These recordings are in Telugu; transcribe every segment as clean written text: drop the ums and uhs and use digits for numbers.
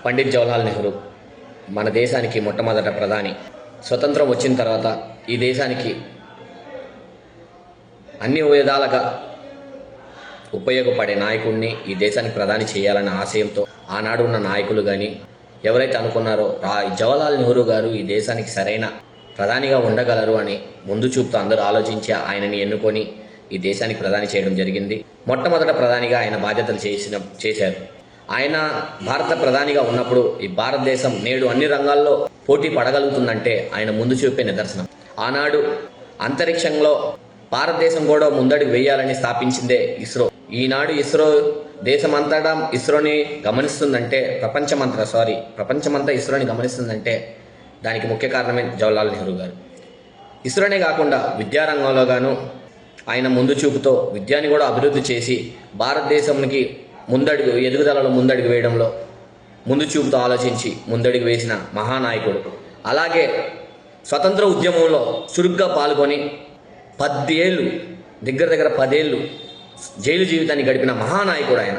పండిత్ జవహర్లాల్ నెహ్రూ మన దేశానికి మొట్టమొదట ప్రధాని. స్వతంత్రం వచ్చిన తర్వాత ఈ దేశానికి అన్ని విధాలుగా ఉపయోగపడే నాయకుడిని ఈ దేశానికి ప్రధాని చేయాలనే ఆశయంతో ఆనాడు ఉన్న నాయకులు కానీ ఎవరైతే అనుకున్నారో జవహర్లాల్ నెహ్రూ గారు ఈ దేశానికి సరైన ప్రధానిగా ఉండగలరు అని ముందు చూపుతూ అందరూ ఆలోచించి ఆయనని ఎన్నుకొని ఈ దేశానికి ప్రధాని చేయడం జరిగింది. మొట్టమొదట ప్రధానిగా ఆయన బాధ్యతలు చేశారు. ఆయన భారత ప్రధానిగా ఉన్నప్పుడు ఈ భారతదేశం నేడు అన్ని రంగాల్లో పోటీ పడగలుగుతుందంటే ఆయన ముందు చూపే నిదర్శనం. ఆనాడు అంతరిక్షంలో భారతదేశం కూడా ముందడుగు వేయాలని స్థాపించిందే ఇస్రో. ఈనాడు ఇస్రో దేశమంతటా ఇస్రోని గమనిస్తుందంటే ప్రపంచమంతా ఇస్రోని గమనిస్తుందంటే దానికి ముఖ్య కారణమే జవహర్లాల్ నెహ్రూ గారు. ఇస్రోనే కాకుండా విద్యారంగంలో గాను ఆయన ముందు చూపుతో విద్యని కూడా అభివృద్ధి చేసి భారతదేశానికి ఎదుగుదలలో ముందడుగు వేయడంలో ముందు చూపుతో ఆలోచించి ముందడుగు వేసిన మహానాయకుడు. అలాగే స్వతంత్ర ఉద్యమంలో చురుగ్గా పాల్గొని 10 ఏళ్ళు జైలు జీవితాన్ని గడిపిన మహానాయకుడు ఆయన.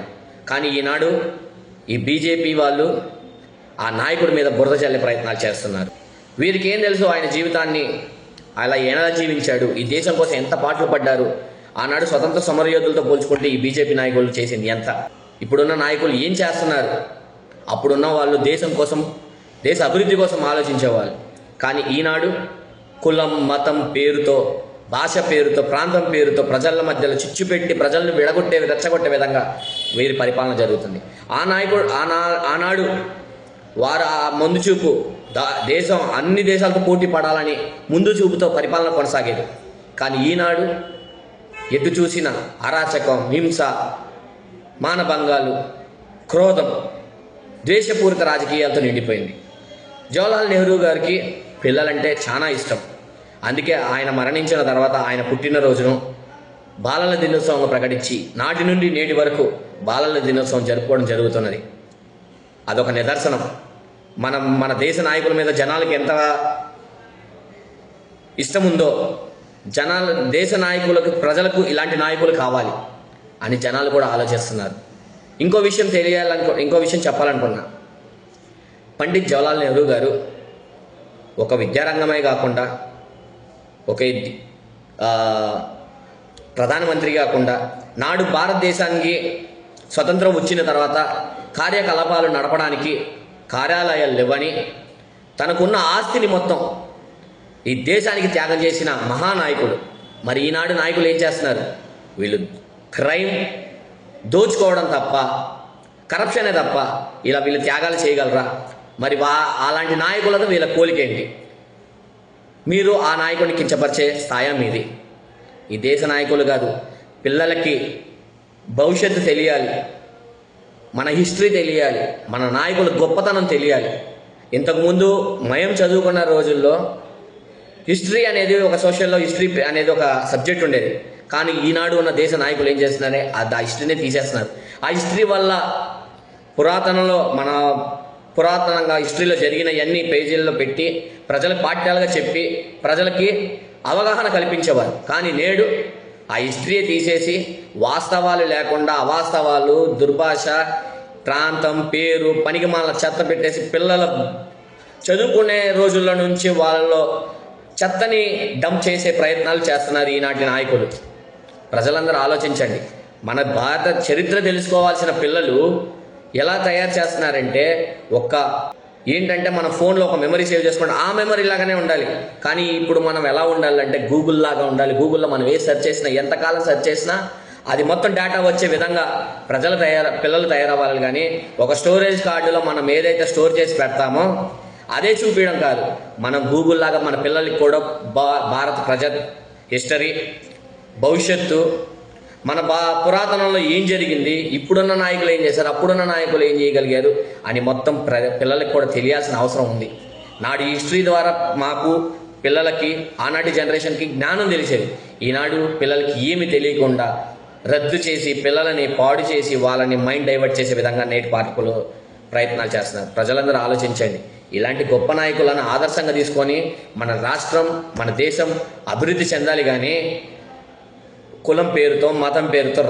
కానీ ఈనాడు ఈ బీజేపీ వాళ్ళు ఆ నాయకుడి మీద బురద చల్లే ప్రయత్నాలు చేస్తున్నారు. వీరికి ఏం తెలుసు ఆయన జీవితాన్ని అలా ఎలా జీవించాడు, ఈ దేశం కోసం ఎంత పాటలు పడ్డారు. ఆనాడు స్వతంత్ర సమరయోధులతో పోల్చుకుంటే ఈ బీజేపీ నాయకులు చేసింది ఎంత, ఇప్పుడున్న నాయకులు ఏం చేస్తున్నారు. అప్పుడున్న వాళ్ళు దేశం కోసం, దేశ అభివృద్ధి కోసం ఆలోచించేవాళ్ళు. కానీ ఈనాడు కులం, మతం పేరుతో, భాష పేరుతో, ప్రాంతం పేరుతో ప్రజల మధ్యలో చిచ్చు పెట్టి ప్రజలను రెచ్చగొట్టే విధంగా వీరి పరిపాలన జరుగుతుంది. ఆ నాయకుడు ఆనాడు వారు ఆ ముందు చూపు దేశం అన్ని దేశాలతో పోటీ పడాలని ముందు చూపుతో పరిపాలన కొనసాగేది. కానీ ఈనాడు ఎటు చూసిన అరాచకం, హింస, మానభంగాలు, క్రోధం, ద్వేషపూరిత రాజకీయాలతో నిండిపోయింది. జవహర్లాల్ నెహ్రూ గారికి పిల్లలంటే చాలా ఇష్టం. అందుకే ఆయన మరణించిన తర్వాత ఆయన పుట్టినరోజును బాలల దినోత్సవంగా ప్రకటించి నాటి నుండి నేటి వరకు బాలల దినోత్సవం జరుపుకోవడం జరుగుతున్నది. అదొక నిదర్శనం. మన దేశ నాయకుల మీద జనాలకి ఎంత ఇష్టం ఉందో, దేశ నాయకులకు, ప్రజలకు ఇలాంటి నాయకులు కావాలి అని జనాలు కూడా ఆలోచిస్తున్నారు. ఇంకో విషయం చెప్పాలనుకున్నా, పండిత్ జవహర్లాల్ నెహ్రూ గారు ఒక విద్యారంగమే కాకుండా, ఒక ప్రధానమంత్రి కాకుండా, నాడు భారతదేశానికి స్వతంత్రం వచ్చిన తర్వాత కార్యకలాపాలు నడపడానికి కార్యాలయాలు లేవని తనకున్న ఆస్తిని మొత్తం ఈ దేశానికి త్యాగం చేసిన మహానాయకుడు. మరి ఈనాడు నాయకులు ఏం చేస్తున్నారు? వీళ్ళు క్రైమ్, దోచుకోవడం తప్ప, కరప్షనే తప్ప ఇలా వీళ్ళు త్యాగాలు చేయగలరా? మరి అలాంటి నాయకులతో వీళ్ళ పోలికేంటి? మీరు ఆ నాయకుడిని కించపరిచే స్థాయి మీది. ఈ దేశ నాయకులు కాదు, పిల్లలకి భవిష్యత్తు తెలియాలి, మన హిస్టరీ తెలియాలి, మన నాయకుల గొప్పతనం తెలియాలి. ఇంతకుముందు మేము చదువుకున్న రోజుల్లో హిస్టరీ అనేది ఒక సోషల్లో హిస్టరీ అనేది ఒక సబ్జెక్ట్ ఉండేది. కానీ ఈనాడు ఉన్న దేశ నాయకులు ఏం చేస్తున్నారే ఆ హిస్టరీనే తీసేస్తున్నారు. ఆ హిస్టరీ వల్ల పురాతనంగా హిస్టరీలో జరిగిన అన్ని పేజీల్లో పెట్టి ప్రజలకు పాఠ్యాలుగా చెప్పి ప్రజలకి అవగాహన కల్పించేవారు. కానీ నేడు ఆ హిస్టరీ తీసేసి వాస్తవాలు లేకుండా అవాస్తవాలు, దుర్భాష, ప్రాంతం, పేరు, పనికిమాల చెత్త పెట్టేసి పిల్లల చదువుకునే రోజుల్లో నుంచి వాళ్ళలో చెత్తని డంప్ చేసే ప్రయత్నాలు చేస్తున్నారు ఈనాటి నాయకులు. ప్రజలందరూ ఆలోచించండి. మన భారత చరిత్ర తెలుసుకోవాల్సిన పిల్లలు ఎలా తయారు చేస్తున్నారంటే, ఏంటంటే మన ఫోన్లో ఒక మెమరీ సేవ్ చేసుకోండి, ఆ మెమరీ లాగానే ఉండాలి. కానీ ఇప్పుడు మనం ఎలా ఉండాలంటే గూగుల్ లాగా ఉండాలి. గూగుల్లో మనం సెర్చ్ చేసినా, ఎంతకాలం సెర్చ్ చేసినా అది మొత్తం డేటా వచ్చే విధంగా పిల్లలు తయారవ్వాలి. కానీ ఒక స్టోరేజ్ కార్డులో మనం ఏదైతే స్టోర్ చేసి పెడతామో అదే చూపించడం కాదు. మనం గూగుల్ లాగా మన పిల్లలకి కూడా భారత హిస్టరీ, భవిష్యత్తు, మన పురాతనంలో ఏం జరిగింది, ఇప్పుడున్న నాయకులు ఏం చేశారు, అప్పుడున్న నాయకులు ఏం చేయగలిగారు అని మొత్తం పిల్లలకి కూడా తెలియాల్సిన అవసరం ఉంది. నాడు హిస్టరీ ద్వారా మాకు పిల్లలకి, ఆనాటి జనరేషన్కి జ్ఞానం తెలిసేది. ఈనాడు పిల్లలకి ఏమి తెలియకుండా రద్దు చేసి పిల్లలని పాడు చేసి వాళ్ళని మైండ్ డైవర్ట్ చేసే విధంగా నేటి పాఠకులు ప్రయత్నాలు చేస్తున్నారు. ప్రజలందరూ ఆలోచించండి. ఇలాంటి గొప్ప నాయకులను ఆదర్శంగా తీసుకొని మన రాష్ట్రం, మన దేశం అభివృద్ధి చెందాలి. కానీ కులం పేరుతో, మతం పేరుతో